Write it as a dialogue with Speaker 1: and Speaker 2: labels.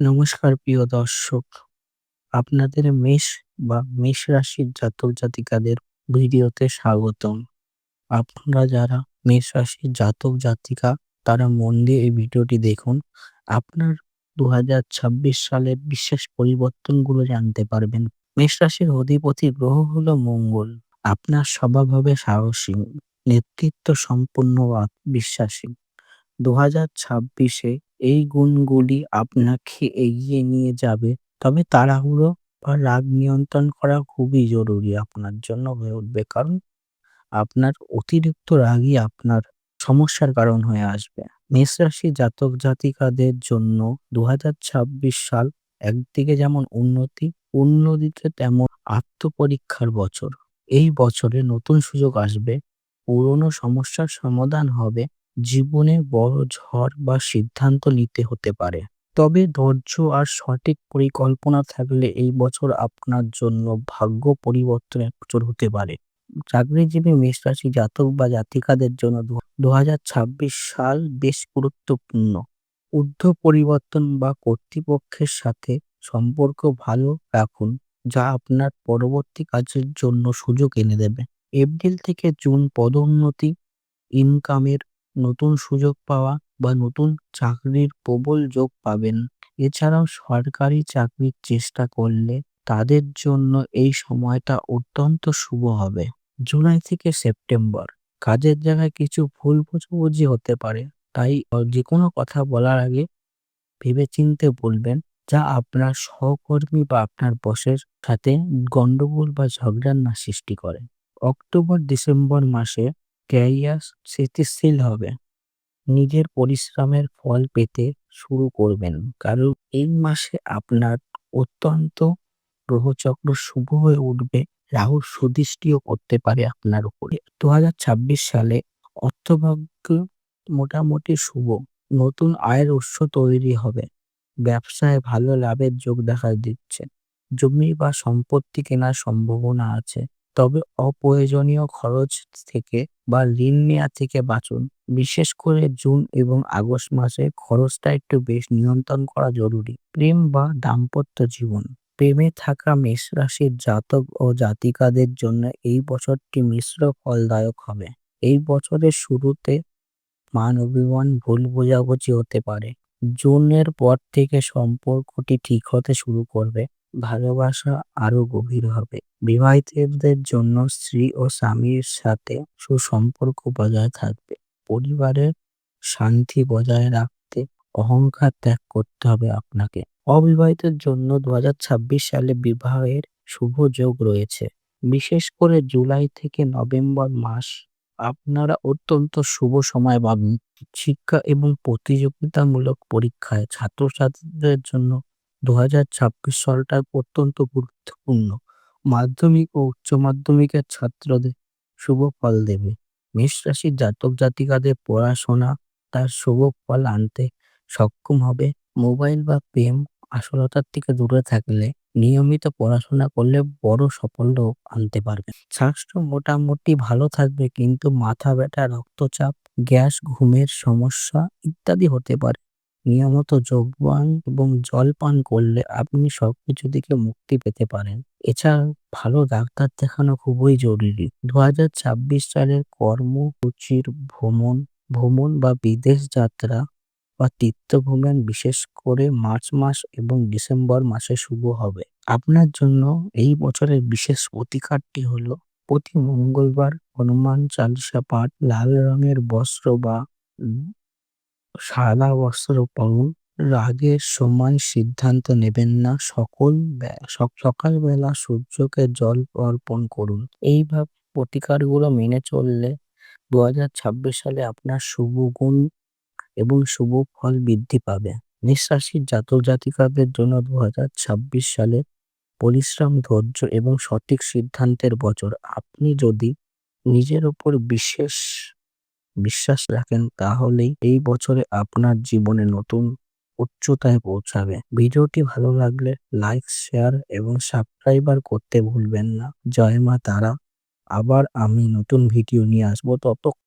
Speaker 1: নমস্কার প্রিয় দর্শক। আপনাদের মেষ রাশির জাতক জাতিকাদের ভিডিওতে স্বাগতম। আপনারা যারা মেষ রাশির জাতক জাতিকা তারা মন দিয়ে এই ভিডিওটি দেখুন। আপনার ২০২৬ সালের বিশেষ পরিবর্তনগুলো জানতে পারবেন। মেষ রাশির অধিপতি গ্রহ হলো মঙ্গল। আপনার স্বভাব হবে সাহসী, নেতৃত্ব সম্পন্ন ও আত্মবিশ্বাসী। ২০২৬-এ এই গুণগুলি আপনাকে এগিয়ে নিয়ে যাবে। তবে তাড়াহুড়ো বা রাগ নিয়ন্ত্রণ করা খুবই জরুরি আপনার জন্য হয়ে উঠবে। কারণ আপনার অতিরিক্ত রাগই আপনার সমস্যার কারণ হয়ে আসবে। মেষ রাশি জাতক জাতিকাদের জন্য ২০২৬ সাল একদিকে যেমন অন্যদিকে তেমন আত্মপরীক্ষার বছর। এই বছরে নতুন সুযোগ আসবে, পুরনো সমস্যার সমাধান হবে, জীবনে বড় ঝড় বা সিদ্ধান্ত নিতে হতে পারে। তবে ধৈর্য আর সঠিক পরিকল্পনা থাকলে এই বছর আপনার জন্য ভাগ্য পরিবর্তনের বছর হতে পারে। চাকরিজীবী মেষ রাশি জাতক বা জাতিকাদের জন্য ২০২৬ সাল বেশ গুরুত্বপূর্ণ। পরিবর্তন বা কর্তৃপক্ষের সাথে সম্পর্ক ভালো রাখুন, যা আপনার পরবর্তী কাজের জন্য সুযোগ এনে দেবে। এপ্রিল থেকে জুন পদোন্নতি, ইনকামের নতুন সুযোগ পাওয়া বা নতুন চাকরির প্রবল যোগ পাবেন। এছাড়াও সরকারি চাকরির চেষ্টা করলে তাদের জন্য এই সময়টা অত্যন্ত শুভ হবে। জুলাই থেকে সেপ্টেম্বর কাজের জায়গায় কিছু ভুল বোঝাবুঝি হতে পারে, তাই যেকোনো কথা বলার আগে ভেবেচিন্তে বলবেন, যা আপনার সহকর্মী বা আপনার বসের সাথে গন্ডগোল বা ঝগড়ার না সৃষ্টি করে। অক্টোবর-ডিসেম্বর মাসে ক্যারিয়ার স্থিতিশীল হবে। নিজের পরিশ্রমের ফল পেতে শুরু করবেন, কারণ এই মাসে আপনার অত্যন্ত গ্রহচক্র শুভ হয়ে উঠবে। রাহুর সুদৃষ্টিও করতে পারে আপনার উপরে। ২০২৬ সালে অর্থভাগ্য মোটামুটি শুভ। নতুন আয়ের উৎস তৈরি হবে। ব্যবসায় ভালো লাভের যোগ দেখা দিচ্ছে। জমি বা সম্পত্তি কেনার সম্ভাবনা আছে। তবে অপ্রয়োজনীয় খরচ থেকে বা ঋণ নেওয়া থেকে বাঁচুন। বিশেষ করে জুন এবং আগস্ট মাসে খরচটা একটু বেশ নিয়ন্ত্রণ করা জরুরি। প্রেম বা দাম্পত্য জীবন। প্রেমে থাকা মেষ রাশির জাতক ও জাতিকাদের জন্য এই বছরটি মিশ্র ফলদায়ক হবে। এই বছরের শুরুতে মান অভিমান, ভুল বোঝাবুঝি হতে পারে। জুনের পর থেকে সম্পর্কটি ঠিক হতে শুরু করবে। ভালোবাসা আরো গভীর হবে। বিবাহিতদের জন্য স্ত্রী ও স্বামীর সাথে সুসম্পর্ক বজায় থাকবে। পরিবারের শান্তি বজায় রাখতে অহংকার ত্যাগ করতে হবে আপনাকে। অবিবাহিতের জন্য ২০২৬ সালে বিবাহের শুভ যোগ রয়েছে। বিশেষ করে জুলাই থেকে নভেম্বর মাস আপনারা অত্যন্ত শুভ সময় পাবেন। শিক্ষা এবং প্রতিযোগিতামূলক পরীক্ষায় ছাত্রছাত্রীদের জন্য ২০২৬ সালটা অত্যন্ত গুরুত্বপূর্ণ। মাধ্যমিক ও উচ্চ মাধ্যমিকের ছাত্রদের শুভ ফল দেবে। মেষ রাশির জাতক জাতিকাদের পড়াশোনা তার শুভ ফল আনতে সক্ষম হবে। মোবাইল বা প্রেম আসলতার থেকে দূরে থাকলে নিয়মিত পড়াশোনা করলে বড় সাফল্য আনতে পারবে। স্বাস্থ্য মোটামুটি ভালো থাকবে, কিন্তু মাথা ব্যথা, রক্তচাপ, গ্যাস, ঘুমের সমস্যা ইত্যাদি হতে পারে। নিয়মিত যোগব্যায়াম এবং জল পান করলে আপনি সবকিছু থেকে মুক্তি পেতে পারেন। এছাড়া ভালো ডাক্তার দেখানো খুবই জরুরি। ২০২৬ সালের কর্মসূচির ভ্রমণ বা বিদেশ যাত্রা বা তীর্থভ্রমণ বিশেষ করে মার্চ মাস এবং ডিসেম্বর মাসে শুভ হবে। আপনার জন্য এই বছরের বিশেষ প্রতিকারটি হলো প্রতি মঙ্গলবার হনুমান চালিসা পাঠ, লাল রঙের বস্ত্র বা সাদা বস্ত্র পরুন। রাগের সময় সিদ্ধান্ত নেবেন না। সকালবেলা সূর্যকে জল অর্পণ করুন। এইভাবে প্রতিকারগুলো মেনে চললে ২০২৬ সালে আপনার শুভ গুণ এবং শুভ ফল বৃদ্ধি পাবে। মেষ রাশির জাতক জাতিকাদের জন্য ২০২৬ সালে পরিশ্রম, ধৈর্য এবং সঠিক সিদ্ধান্তের বছর। আপনি যদি নিজের উপর বিশ্বাস রাখেন, তাহলেই এই বছরে আপনার জীবনে নতুন উচ্চতায় পৌঁছাবে। ভিডিওটি ভালো লাগলে লাইক, শেয়ার এবং সাবস্ক্রাইব করতে ভুলবেন না। জয় মা তারা। আবার আমি নতুন ভিডিও নিয়ে আসবো।